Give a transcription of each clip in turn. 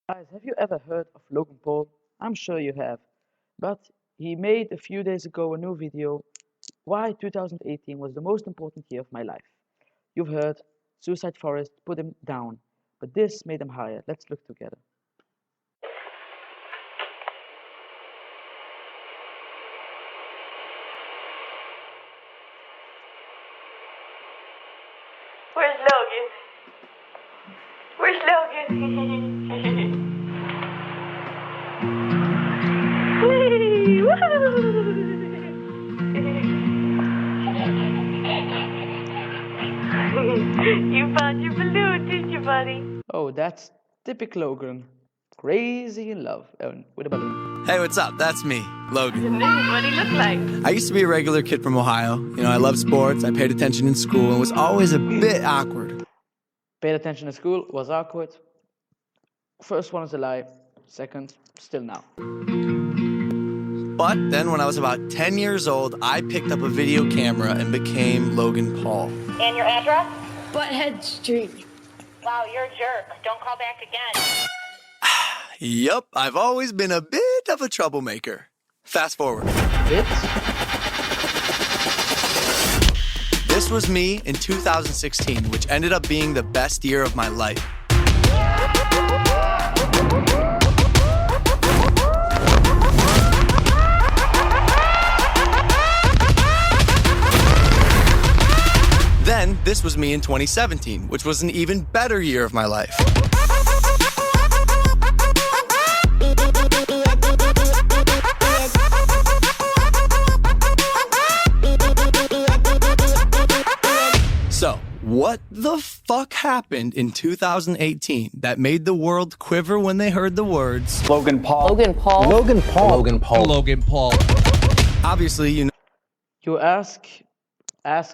Guys, have you ever heard of Logan Paul? I'm sure you have. But he made a few days ago a new video why 2018 was the most important year of my life. You've heard Suicide Forest put him down, but this made him higher. Let's look together. Where's Logan? Where's Logan? Whee! Woohoo! You found your balloon, did you, buddy? Oh, that's typical Logan. Crazy in love with a balloon. Hey, what's up? That's me, Logan. This is what he looked like. I used to be a regular kid from Ohio. I loved sports, I paid attention in school, and was always a bit awkward. Paid attention in school, was awkward. First one is a lie. Second, still now. But then when I was about 10 years old, I picked up a video camera and became Logan Paul. And your address? Butthead Street. Wow, you're a jerk. Don't call back again. Yup, I've always been a bit of a troublemaker. Fast forward. Bits? This was me in 2016, which ended up being the best year of my life. Then, this was me in 2017, which was an even better year of my life. So, what the fuck happened in 2018 that made the world quiver when they heard the words Logan Paul. Logan Paul. Logan Paul. Logan Paul. Logan Paul. Obviously, You ask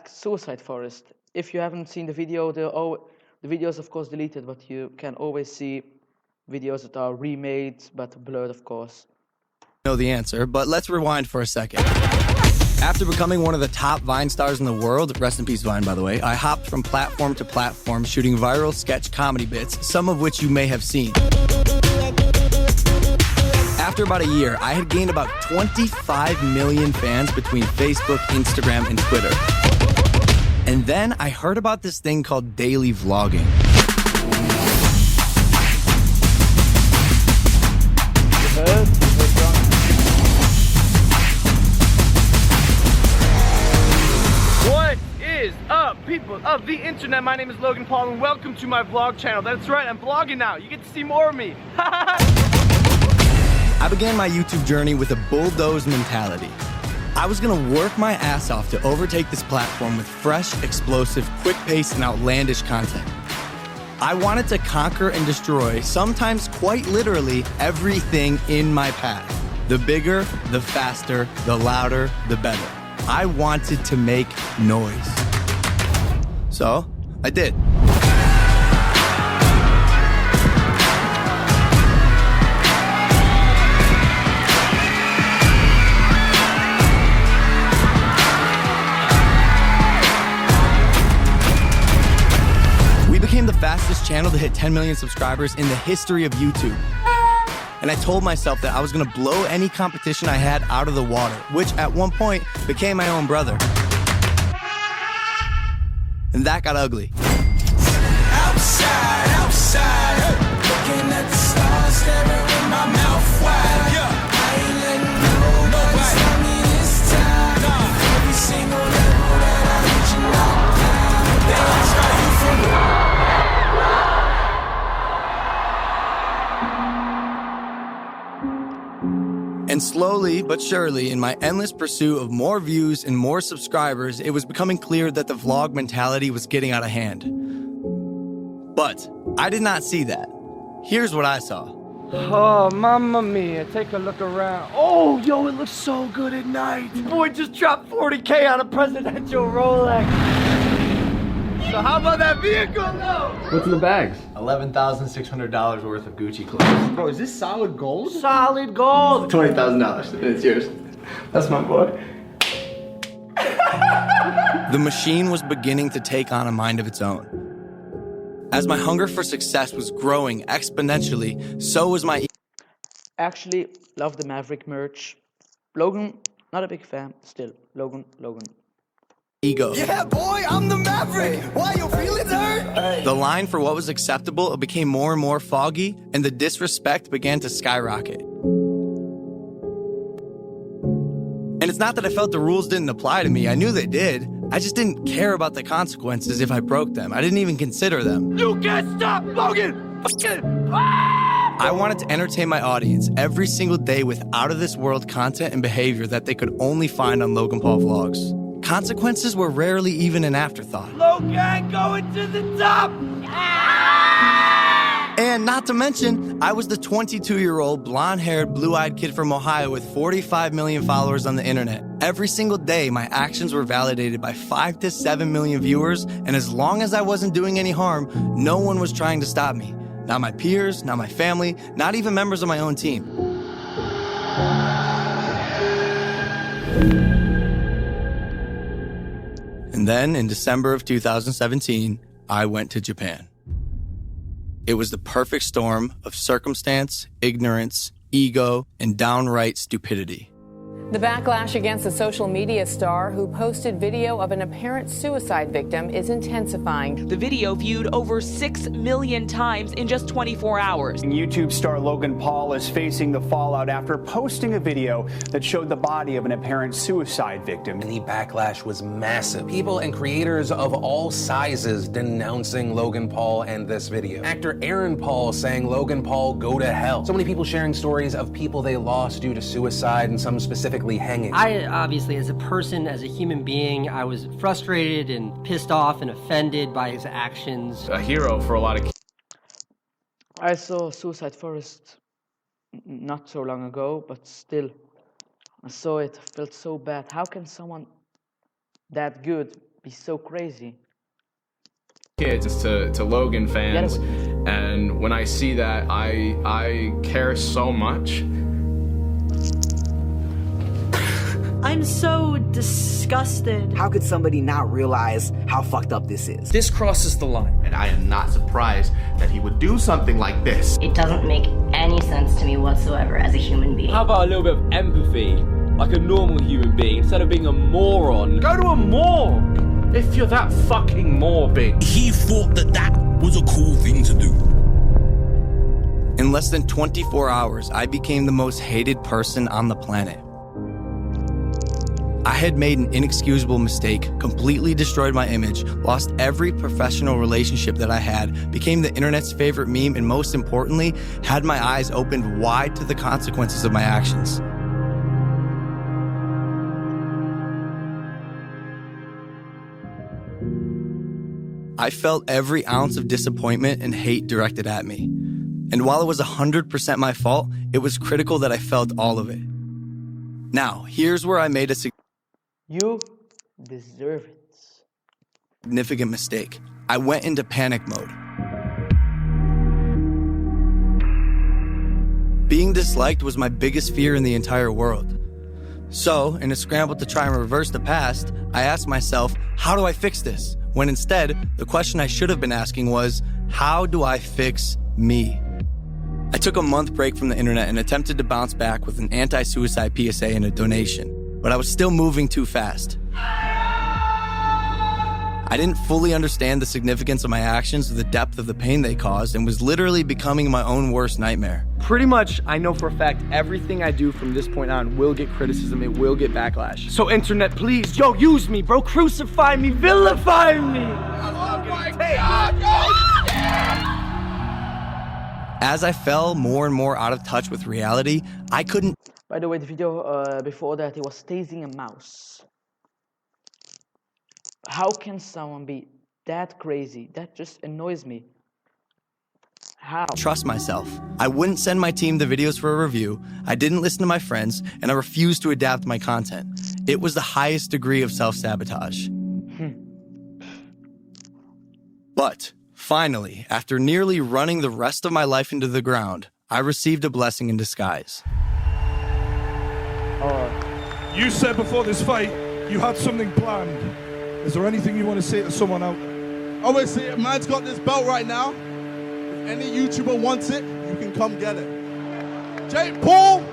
Suicide Forest. If you haven't seen the video, the video is of course deleted, but you can always see videos that are remade but blurred, of course. know the answer, but let's rewind for a second. After becoming one of the top Vine stars in the world, rest in peace Vine by the way, I hopped from platform to platform shooting viral sketch comedy bits, some of which you may have seen. After about a year, I had gained about 25 million fans between Facebook, Instagram, and Twitter. And then I heard about this thing called daily vlogging. What is up, people of the internet? My name is Logan Paul and welcome to my vlog channel. That's right, I'm vlogging now. You get to see more of me. I began my YouTube journey with a bulldoze mentality. I was gonna work my ass off to overtake this platform with fresh, explosive, quick-paced, and outlandish content. I wanted to conquer and destroy, sometimes quite literally, everything in my path. The bigger, the faster, the louder, the better. I wanted to make noise. So, I did. We became the fastest channel to hit 10 million subscribers in the history of YouTube. And I told myself that I was gonna blow any competition I had out of the water, which at one point became my own brother. And that got ugly. Outside, looking at the stars, staring with my mouth wide. I ain't letting nobody stop me this time. Every single level that I reach and knock down, they ask how you from. And slowly but surely, in my endless pursuit of more views and more subscribers, it was becoming clear that the vlog mentality was getting out of hand. But I did not see that. Here's what I saw. Oh, mamma mia, take a look around. Oh, yo, it looks so good at night. Boy just dropped 40K on a presidential Rolex. So how about that vehicle, though? What's in the bags? $11,600 worth of Gucci clothes. Bro, is this solid gold? Solid gold. $20,000, and it's yours. That's my boy. The machine was beginning to take on a mind of its own. As my hunger for success was growing exponentially, so was my Actually, love the Maverick merch. Logan, not a big fan. Still, Logan. ego. Yeah, boy, I'm the Maverick. Why you feeling hurt? The line for what was acceptable became more and more foggy, and the disrespect began to skyrocket. And it's not that I felt the rules didn't apply to me. I knew they did. I just didn't care about the consequences if I broke them. I didn't even consider them. You can't stop, Logan! I wanted to entertain my audience every single day with out-of-this-world content and behavior that they could only find on Logan Paul vlogs. Consequences were rarely even an afterthought. Logan, going to the top! And not to mention, I was the 22-year-old, blonde-haired, blue-eyed kid from Ohio with 45 million followers on the internet. Every single day, my actions were validated by 5 to 7 million viewers, and as long as I wasn't doing any harm, no one was trying to stop me. Not my peers, not my family, not even members of my own team. And then, in December of 2017, I went to Japan. It was the perfect storm of circumstance, ignorance, ego, and downright stupidity. The backlash against the social media star who posted video of an apparent suicide victim is intensifying. The video viewed over 6 million times in just 24 hours. YouTube star Logan Paul is facing the fallout after posting a video that showed the body of an apparent suicide victim. And the backlash was massive. People and creators of all sizes denouncing Logan Paul and this video. Actor Aaron Paul saying Logan Paul go to hell. So many people sharing stories of people they lost due to suicide and some specifically hanging. I obviously, as a person, as a human being, I was frustrated and pissed off and offended by his actions. A hero for a lot of kids. I saw Suicide Forest not so long ago, but still, I saw it, I felt so bad. How can someone that good be so crazy? Kids, it's to Logan fans, and when I see that, I care so much. I'm so disgusted. How could somebody not realize how fucked up this is? This crosses the line. And I am not surprised that he would do something like this. It doesn't make any sense to me whatsoever as a human being. How about a little bit of empathy, like a normal human being, instead of being a moron? Go to a morgue if you're that fucking morbid. He thought that was a cool thing to do. In less than 24 hours, I became the most hated person on the planet. I had made an inexcusable mistake, completely destroyed my image, lost every professional relationship that I had, became the internet's favorite meme, and most importantly, had my eyes opened wide to the consequences of my actions. I felt every ounce of disappointment and hate directed at me. And while it was 100% my fault, it was critical that I felt all of it. Now, here's where I made a You deserve it. significant mistake. I went into panic mode. Being disliked was my biggest fear in the entire world. So, in a scramble to try and reverse the past, I asked myself, how do I fix this? When instead, the question I should have been asking was, how do I fix me? I took a month break from the internet and attempted to bounce back with an anti-suicide PSA and a donation. But I was still moving too fast. I didn't fully understand the significance of my actions or the depth of the pain they caused, and was literally becoming my own worst nightmare. Pretty much, I know for a fact everything I do from this point on will get criticism, it will get backlash. So internet, please, yo, use me, bro, crucify me, vilify me! Oh my God! As I fell more and more out of touch with reality, I couldn't... By the way, the video before that, he was tasing a mouse. How can someone be that crazy? That just annoys me. How? Trust myself. I wouldn't send my team the videos for a review, I didn't listen to my friends, and I refused to adapt my content. It was the highest degree of self-sabotage. But, finally, after nearly running the rest of my life into the ground, I received a blessing in disguise. You said before this fight, you had something planned. Is there anything you want to say to someone out there? Obviously, man's got this belt right now. If any YouTuber wants it, you can come get it. Jake Paul,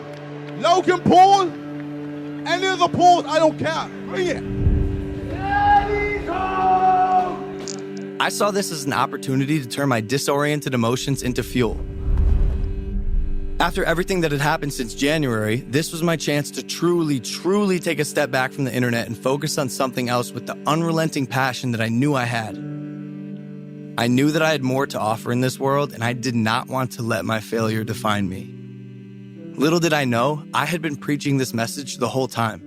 Logan Paul, any of the Pauls, I don't care. Bring it. I saw this as an opportunity to turn my disoriented emotions into fuel. After everything that had happened since January, this was my chance to truly take a step back from the internet and focus on something else with the unrelenting passion that I knew I had. I knew that I had more to offer in this world, and I did not want to let my failure define me. Little did I know, I had been preaching this message the whole time.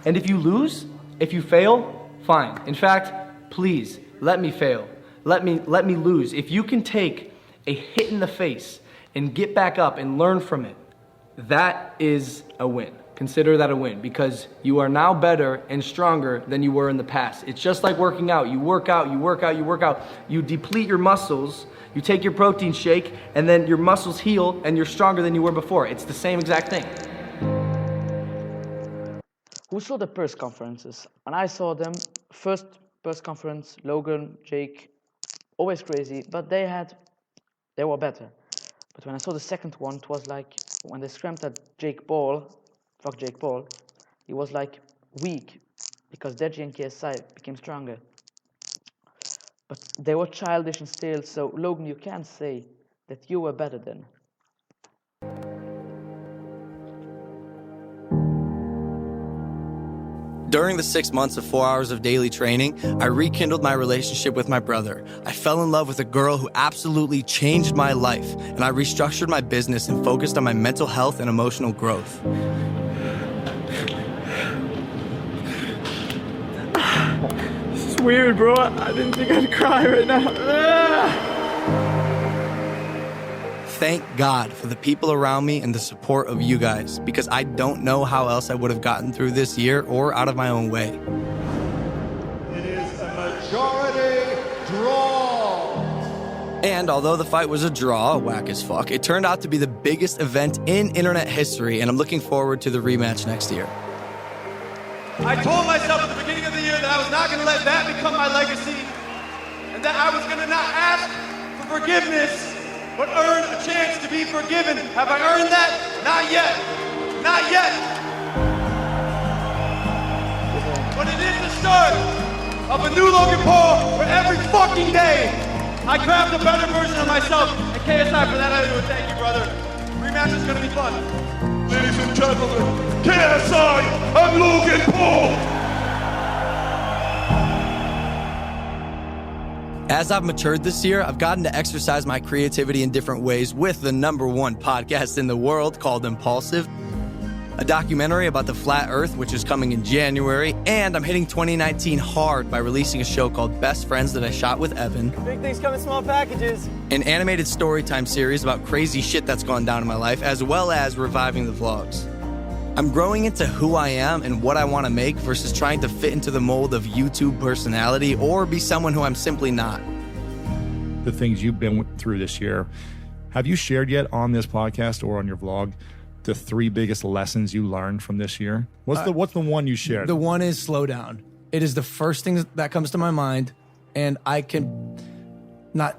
And if you lose, if you fail, fine. In fact, please, let me fail. Let me lose. If you can take a hit in the face and get back up and learn from it, that is a win. Consider that a win, because you are now better and stronger than you were in the past. It's just like working out. You work out, you deplete your muscles, you take your protein shake, and then your muscles heal and you're stronger than you were before. It's the same exact thing. Who saw the press conferences? And I saw them. First press conference, Logan, Jake, always crazy, but they were better. But when I saw the second one, it was like when they screamed at Jake Paul, fuck Jake Paul, he was like weak because Deji and KSI became stronger. But they were childish and stale, so Logan, you can't say that you were better then. During the 6 months of 4 hours of daily training, I rekindled my relationship with my brother. I fell in love with a girl who absolutely changed my life, and I restructured my business and focused on my mental health and emotional growth. This is weird, bro. I didn't think I'd cry right now. Thank God for the people around me and the support of you guys, because I don't know how else I would have gotten through this year or out of my own way. It is a majority draw. And although the fight was a draw, whack as fuck, it turned out to be the biggest event in internet history, and I'm looking forward to the rematch next year. I told myself at the beginning of the year that I was not going to let that become my legacy, and that I was going to not ask for forgiveness, but earn a chance to be forgiven. Have I earned that? Not yet. Not yet. But it is the start of a new Logan Paul, where every fucking day I craft a better version of myself. And KSI, for that I do it. Thank you, brother. Rematch is gonna be fun. Ladies and gentlemen, KSI and Logan Paul. As I've matured this year, I've gotten to exercise my creativity in different ways with the #1 podcast in the world called Impulsive, a documentary about the flat earth, which is coming in January, and I'm hitting 2019 hard by releasing a show called Best Friends that I shot with Evan, Big things come in small packages. an animated storytime series about crazy shit that's gone down in my life, as well as reviving the vlogs. I'm growing into who I am and what I want to make versus trying to fit into the mold of YouTube personality or be someone who I'm simply not. The things you've been through this year, have you shared yet on this podcast or on your vlog the 3 biggest lessons you learned from this year? What's the one you shared? The one is slow down. It is the first thing that comes to my mind, and I can not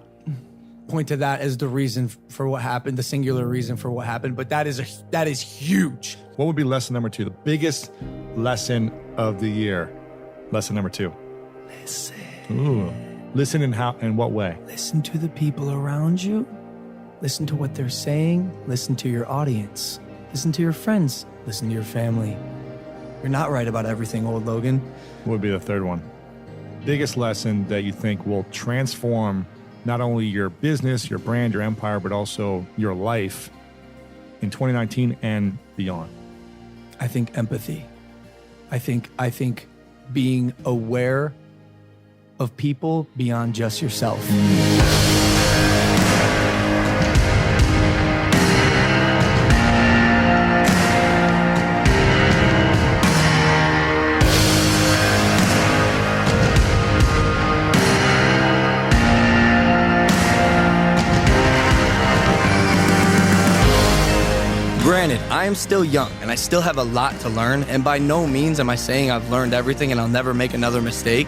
point to that as the reason for what happened, the singular reason for what happened, but that is huge. What would be lesson number 2? The biggest lesson of the year. Lesson number 2. Listen. Ooh. Listen in what way? Listen to the people around you. Listen to what they're saying. Listen to your audience. Listen to your friends. Listen to your family. You're not right about everything, old Logan. What would be the 3rd one? Biggest lesson that you think will transform not only your business, your brand, your empire, but also your life in 2019 and beyond? I think empathy. I think being aware of people beyond just yourself. Granted, I am still young and I still have a lot to learn, and by no means am I saying I've learned everything and I'll never make another mistake.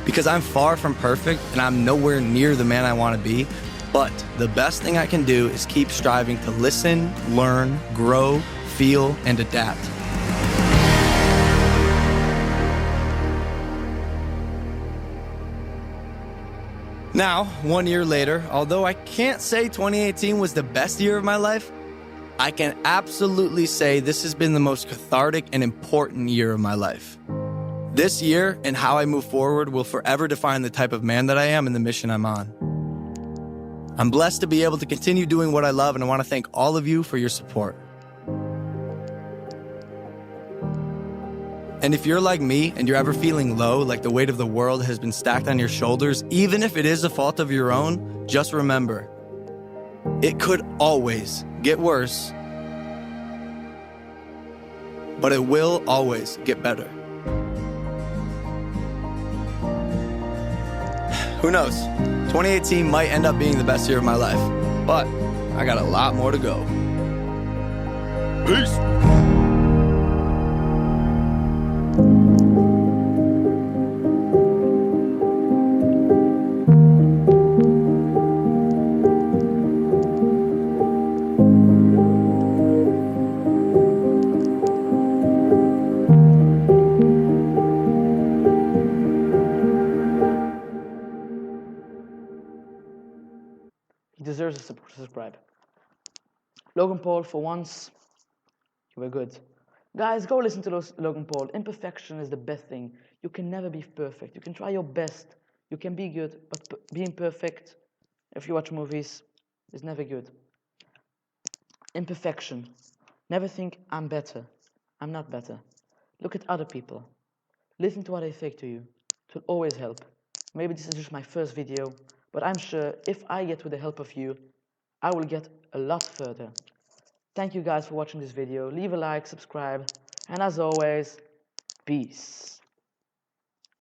Because I'm far from perfect and I'm nowhere near the man I want to be. But the best thing I can do is keep striving to listen, learn, grow, feel, and adapt. Now, 1 year later, although I can't say 2018 was the best year of my life, I can absolutely say this has been the most cathartic and important year of my life. This year and how I move forward will forever define the type of man that I am and the mission I'm on. I'm blessed to be able to continue doing what I love, and I want to thank all of you for your support. And if you're like me and you're ever feeling low, like the weight of the world has been stacked on your shoulders, even if it is a fault of your own, just remember, it could always get worse, but it will always get better. Who knows? 2018 might end up being the best year of my life, but I got a lot more to go. Peace. He deserves a subscribe. Logan Paul, for once, you were good. Guys, go listen to Logan Paul. Imperfection is the best thing. You can never be perfect. You can try your best. You can be good, but being perfect, if you watch movies, is never good. Imperfection. Never think, I'm better. I'm not better. Look at other people. Listen to what they say to you. It will always help. Maybe this is just my first video, but I'm sure if I get with the help of you, I will get a lot further. Thank you guys for watching this video. Leave a like, subscribe, and as always, peace.